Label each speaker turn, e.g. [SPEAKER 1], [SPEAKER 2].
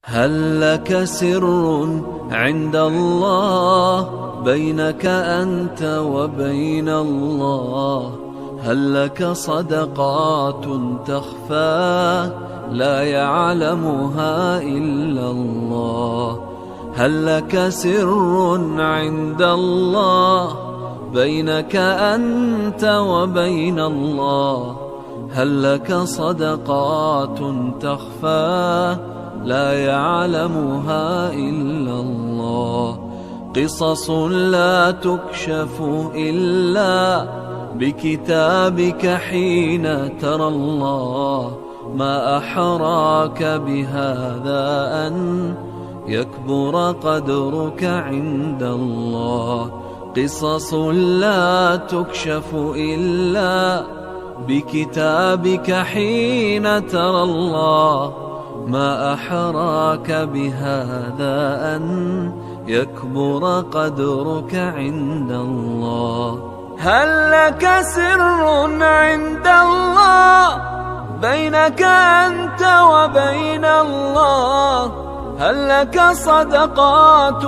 [SPEAKER 1] هل لك سر عند الله بينك أنت وبين الله؟ هل لك صدقات تخفى لا يعلمها إلا الله؟ هل لك سر عند الله بينك أنت وبين الله؟ هل لك صدقات تخفى لا يعلمها إلا الله؟ قصص لا تكشف إلا بكتابك حين ترى الله. ما أحراك بهذا أن يكبر قدرك عند الله. قصص لا تكشف إلا بكتابك حين ترى الله. ما أحراك بهذا أن يكبر قدرك عند الله. هل لك سر عند الله بينك أنت وبين الله؟ هل لك صدقات